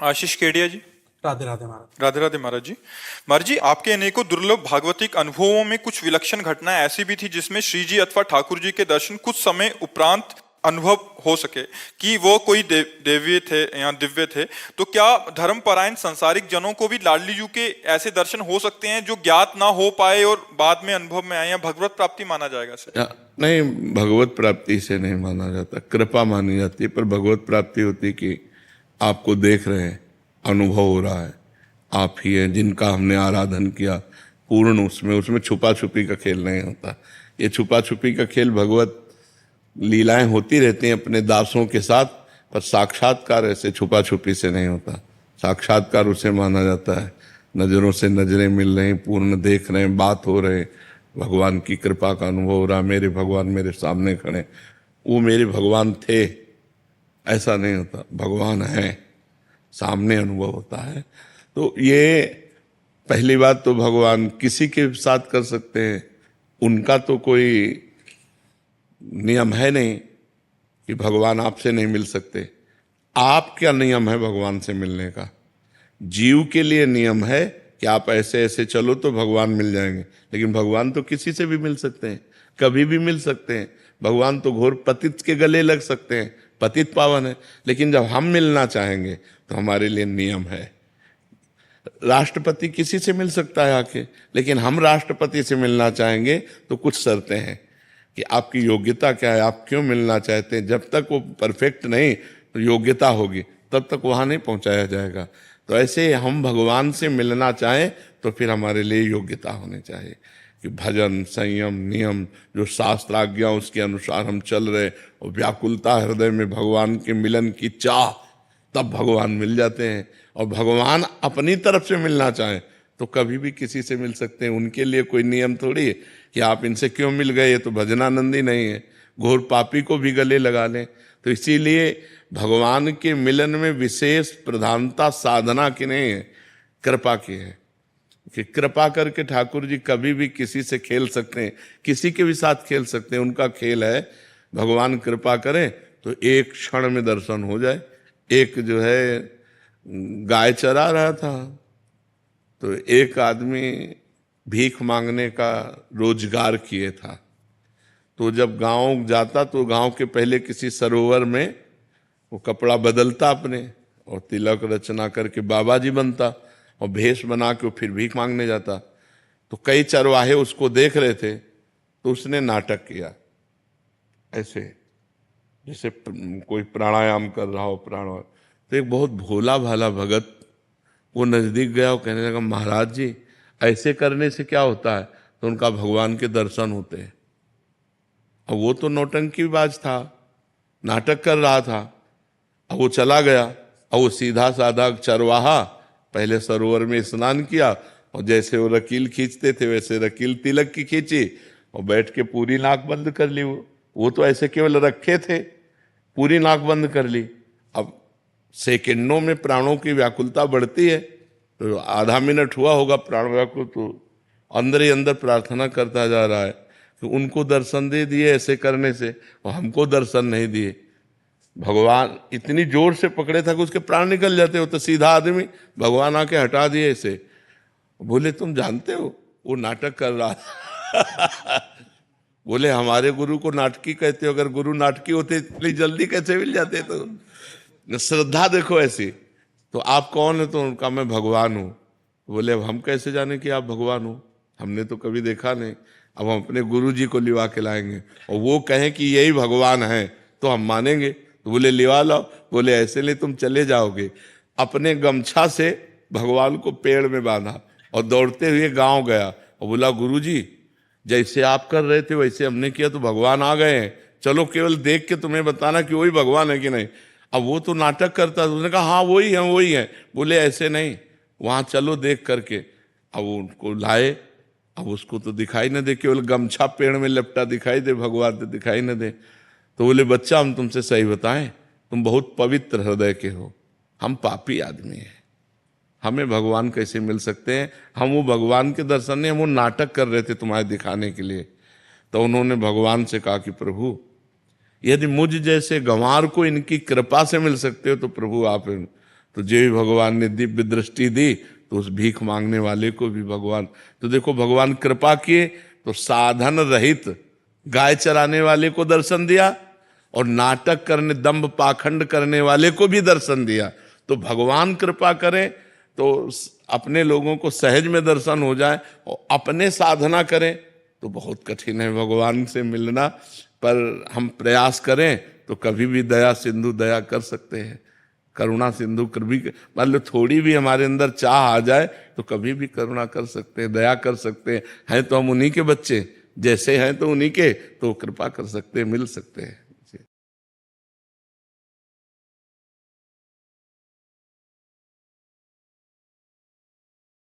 आशीष केडिया जी। राधे राधे महाराज। राधे राधे महाराज जी। महाराज जी, आपके अनेकों दुर्लभ भागवतिक अनुभवों में कुछ विलक्षण घटनाएं ऐसी भी थी जिसमें श्री जी अथवा ठाकुर जी के दर्शन कुछ समय उपरांत अनुभव हो सके कि वो कोई देव्य थे या दिव्य थे। तो क्या धर्मपरायण संसारिक जनों को भी लाडली जी के ऐसे दर्शन हो सकते हैं जो ज्ञात ना हो पाए और बाद में अनुभव में आए, या भगवत प्राप्ति माना जाएगा सर? नहीं, भगवत प्राप्ति से नहीं माना जाता, कृपा मानी जाती है। पर भगवत प्राप्ति होती कि आपको देख रहे हैं, अनुभव हो रहा है, आप ही हैं जिनका हमने आराधन किया पूर्ण। उसमें छुपा छुपी का खेल नहीं होता। ये छुपा छुपी का खेल भगवत लीलाएं होती रहती हैं अपने दासों के साथ, पर साक्षात्कार ऐसे छुपा छुपी से नहीं होता। साक्षात्कार उसे माना जाता है नज़रों से नज़रें मिल रही, पूर्ण देख रहे हैं, बात हो रहे, भगवान की कृपा का अनुभव हो रहा, मेरे भगवान मेरे सामने खड़े, वो मेरे भगवान थे ऐसा नहीं होता। भगवान है, सामने अनुभव होता है। तो ये पहली बात तो भगवान किसी के साथ कर सकते हैं, उनका तो कोई नियम है नहीं कि भगवान आपसे नहीं मिल सकते। आप क्या नियम है भगवान से मिलने का? जीव के लिए नियम है कि आप ऐसे ऐसे चलो तो भगवान मिल जाएंगे, लेकिन भगवान तो किसी से भी मिल सकते हैं, कभी भी मिल सकते हैं। भगवान तो घोर पतित के गले लग सकते हैं, पतित पावन है। लेकिन जब हम मिलना चाहेंगे तो हमारे लिए नियम है। राष्ट्रपति किसी से मिल सकता है आके, लेकिन हम राष्ट्रपति से मिलना चाहेंगे तो कुछ शर्तें हैं कि आपकी योग्यता क्या है, आप क्यों मिलना चाहते हैं। जब तक वो परफेक्ट नहीं तो योग्यता होगी, तब तक वहाँ नहीं पहुँचाया जाएगा। तो ऐसे हम भगवान से मिलना चाहें तो फिर हमारे लिए योग्यता होनी चाहिए कि भजन, संयम, नियम, जो शास्त्र आज्ञा उसके अनुसार हम चल रहे, और व्याकुलता हृदय में भगवान के मिलन की चाह, तब भगवान मिल जाते हैं। और भगवान अपनी तरफ से मिलना चाहें तो कभी भी किसी से मिल सकते हैं। उनके लिए कोई नियम थोड़ी है कि आप इनसे क्यों मिल गए, ये तो भजनानंदी नहीं है, घोर पापी को भी गले लगा लें। तो इसीलिए भगवान के मिलन में विशेष प्रधानता साधना की नहीं है, कृपा की है। कि कृपा करके ठाकुर जी कभी भी किसी से खेल सकते हैं, किसी के भी साथ खेल सकते हैं। उनका खेल है, भगवान कृपा करें तो एक क्षण में दर्शन हो जाए। एक जो है गाय चरा रहा था, तो एक आदमी भीख मांगने का रोजगार किए था। तो जब गांव जाता तो गांव के पहले किसी सरोवर में वो कपड़ा बदलता अपने, और तिलक रचना करके बाबा जी बनता, और भेष बना के फिर भीख मांगने जाता। तो कई चरवाहे उसको देख रहे थे, तो उसने नाटक किया ऐसे, जैसे कोई प्राणायाम कर रहा हो, प्राणायाम। तो एक बहुत भोला भाला भगत वो नजदीक गया और कहने लगा, महाराज जी ऐसे करने से क्या होता है? तो उनका भगवान के दर्शन होते हैं। और वो तो नौटंकीबाज था, नाटक कर रहा था। अब वो चला गया, और वो सीधा साधा चरवाहा पहले सरोवर में स्नान किया, और जैसे वो रकील खींचते थे वैसे रकील तिलक की खींची, और बैठ के पूरी नाक बंद कर ली। वो तो ऐसे केवल रखे थे, पूरी नाक बंद कर ली। अब सेकंडों में प्राणों की व्याकुलता बढ़ती है, तो आधा मिनट हुआ होगा प्राण व्याकुल, तो अंदर ही अंदर प्रार्थना करता जा रहा है कि उनको दर्शन दे दिए ऐसे करने से, और हमको दर्शन नहीं दिए। भगवान इतनी जोर से पकड़े था कि उसके प्राण निकल जाते हो। तो सीधा आदमी, भगवान आके हटा दिए ऐसे। बोले, तुम जानते हो वो नाटक कर रहा था। बोले, हमारे गुरु को नाटकी कहते हो, अगर गुरु नाटकी होते इतनी जल्दी कैसे मिल जाते? तो श्रद्धा देखो ऐसी। तो आप कौन है? तो उनका, मैं भगवान हूँ। बोले, अब हम कैसे जाने कि आप भगवान हो? हमने तो कभी देखा नहीं। अब हम अपने गुरु जी को लिवा के लाएंगे, और वो कहें कि यही भगवान है तो हम मानेंगे। तो बोले, लिवा लो। बोले, ऐसे नहीं, तुम चले जाओगे। अपने गमछा से भगवान को पेड़ में बांधा और दौड़ते हुए गांव गया, और बोला, गुरु जी जैसे आप कर रहे थे वैसे हमने किया तो भगवान आ गए हैं, चलो केवल देख के तुम्हें बताना कि वही भगवान है कि नहीं। अब वो तो नाटक करता था। उसने कहा, हाँ वही है, वही है। बोले, ऐसे नहीं, वहाँ चलो देख करके। अब वो उनको लाए, अब उसको तो दिखाई न दे, केवल गमछा पेड़ में लपटा दिखाई दे, भगवान तो दिखाई न दे। तो बोले, बच्चा हम तुमसे सही बताएं, तुम बहुत पवित्र हृदय के हो, हम पापी आदमी हैं, हमें भगवान कैसे मिल सकते हैं? हम वो भगवान के दर्शन नहीं, हम वो नाटक कर रहे थे तुम्हारे दिखाने के लिए। तो उन्होंने भगवान से कहा कि प्रभु, यदि मुझ जैसे गंवार को इनकी कृपा से मिल सकते हो तो प्रभु आप तो जो भी भगवान ने दिव्य दृष्टि दी तो उस भीख मांगने वाले को भी भगवान, तो देखो भगवान कृपा किए तो साधन रहित गाय चराने वाले को दर्शन दिया और नाटक करने दंभ पाखंड करने वाले को भी दर्शन दिया। तो भगवान कृपा करें तो अपने लोगों को सहज में दर्शन हो जाए, और अपने साधना करें तो बहुत कठिन है भगवान से मिलना, पर हम प्रयास करें तो कभी भी दया सिंधु दया कर सकते हैं, करुणा सिंधु कभी मान लो थोड़ी भी हमारे अंदर चाह आ जाए तो कभी भी करुणा कर सकते हैं, दया कर सकते हैं तो हम उन्हीं के बच्चे, जैसे हैं तो उन्हीं के, तो कृपा कर सकते हैं, मिल सकते हैं।